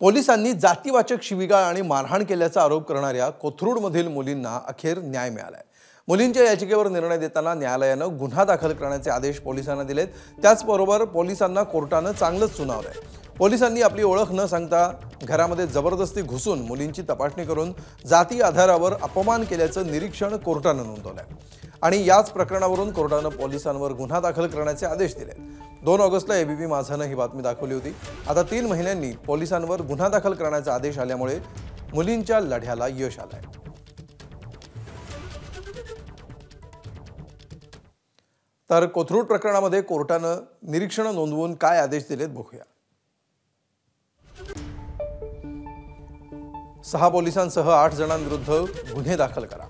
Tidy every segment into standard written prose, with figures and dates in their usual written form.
पोलिसांनी जातीवाचक शिवीगाळ आणि मारहाण केल्याचा आरोप करणाऱ्या कोथरूडमधील मुलींना अखेर न्याय मिळालाय। मुलींच्या याचिकेवर निर्णय देताना न्यायालयानं गुन्हा दाखल करण्याचे आदेश पोलिसांना दिलेत। त्याचबरोबर पोलिसांना कोर्टानं चांगलंच सुनावलंय। पोलिसांनी आपली ओळख न सांगता घरामध्ये जबरदस्ती घुसून मुलींची तपासणी करून जाती आधारावर अपमान केल्याचं निरीक्षण कोर्टानं नोंदवलंय आणि याच प्रकरणावरून कोर्टानं पोलिसांवर गुन्हा दाखल करण्याचे आदेश दिले। 2 ऑगस्टला एबीपी माझानं ही बातमी दाखवली होती। आता 3 महिन्यांनी पोलिसांवर गुन्हा दाखल करण्याचा आदेश आल्यामुळे मुलींच्या लढ्याला यश आलंय। तर कोथरूड प्रकरणामध्ये कोर्टानं निरीक्षण नोंदवून काय आदेश दिलेत बघूया। 6 पोलिसांसह 8 जणांविरुद्ध गुन्हे दाखल करा।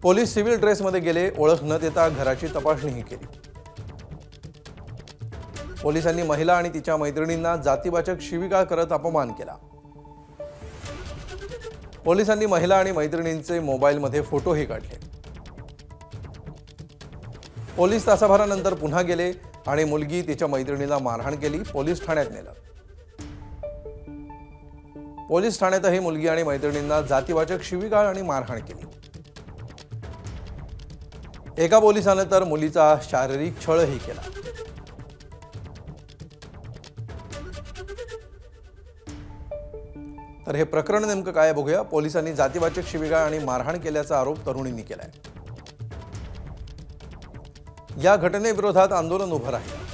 पोलीस सिव्हिल ड्रेसमध्ये गेले, ओळख न देता घराची तपासणीही केली। पोलिसांनी महिला आणि तिच्या मैत्रिणींना जातीवाचक शिवीगाळ करत अपमान केला। पोलिसांनी महिला आणि मैत्रिणींचे मोबाईलमध्ये फोटोही काढले। पोलीस तासाभरानंतर पुन्हा गेले आणि मुलगी तिच्या मैत्रिणीला मारहाण केली। पोलीस ठाण्यात नेलं। पोलीस ठाण्यातही मुलगी आणि मैत्रिणींना जातीवाचक शिवीगाळ आणि मारहाण केली। एका पोलिसाने तर मुलीचा शारीरिक छळही केला। तर हे प्रकरण नेमकं काय बघूया। पोलिसांनी जातीवाचक शिवीगाळ आणि मारहाण केल्याचा आरोप तरुणींनी केलाय। या घटनेविरोधात आंदोलन उभं राहिलं।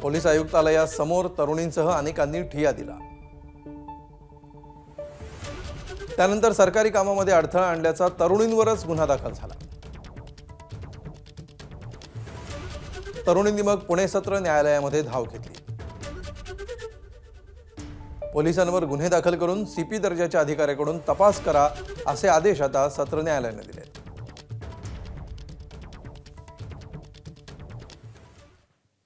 पोलीस आयुक्तालयासमोर तरुणींसह अनेकांनी ठिय्या दिला। त्यानंतर सरकारी कामामध्ये अडथळा आणल्याचा तरुणींवरच गुन्हा दाखल झाला। तरुणींनी मग पुणे सत्र न्यायालयामध्ये धाव घेतली। पोलिसांवर गुन्हे दाखल करून सीपी दर्जाच्या अधिकाऱ्याकडून तपास करा असे आदेश आता सत्र न्यायालयाने दिले।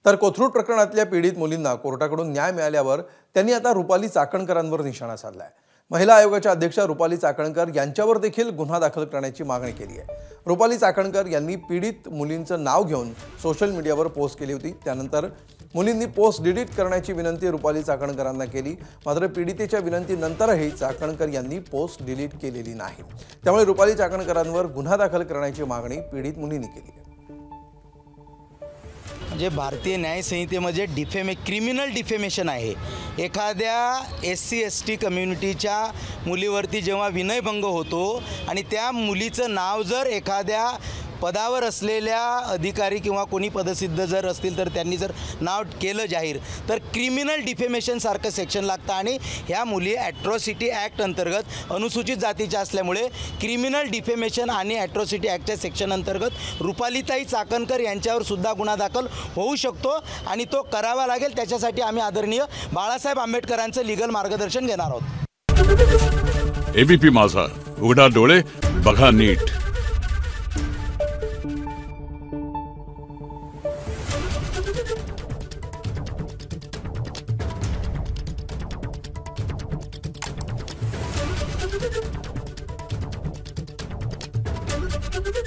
तर कोथरूड प्रकरणातल्या पीडित मुलींना कोर्टाकडून न्याय मिळाल्यावर त्यांनी आता रुपाली चाकणकरांवर निशाणा साधलाय। महिला आयोगाच्या अध्यक्षा रुपाली चाकणकर यांच्यावर देखील गुन्हा दाखल करण्याची मागणी केली आहे। रुपाली चाकणकर यांनी पीडित मुलींचं नाव घेऊन सोशल मीडियावर पोस्ट केली होती। त्यानंतर मुलींनी पोस्ट डिलीट करण्याची विनंती रुपाली चाकणकरांना केली। मात्र पीडितेच्या विनंतीनंतरही चाकणकर यांनी पोस्ट डिलीट केलेली नाही। त्यामुळे रुपाली चाकणकरांवर गुन्हा दाखल करण्याची मागणी पीडित मुलींनी केली आहे। म्हणजे भारतीय न्याय संहितेमध्ये क्रिमिनल डिफेमेशन आहे। एखाद्या SC ST कम्युनिटीच्या मुलीवरती जेव्हा विनयभंग होतो आणि त्या मुलीचं नाव जर एखाद्या पदावर असलेल्या अधिकारी किंवा कोणी पदसिद्ध जर असतील तर त्यांनी जर नाव केलं जाहीर तर क्रिमिनल डिफेमेशन सारखं सेक्शन लागतं आणि ह्या मुली ॲट्रॉसिटी ॲक्ट अंतर्गत अनुसूचित जातीच्या असल्यामुळे क्रिमिनल डिफेमेशन आणि ॲट्रॉसिटी ॲक्टच्या सेक्शन अंतर्गत रुपालीताई चाकणकर यांच्यावर सुद्धा गुन्हा दाखल होऊ शकतो आणि तो करावा लागेल। त्याच्यासाठी आम्ही आदरणीय बाळासाहेब आंबेडकरांचं लीगल मार्गदर्शन घेणार आहोत। एबीपी माझा, उघडा डोळे बघा नीट।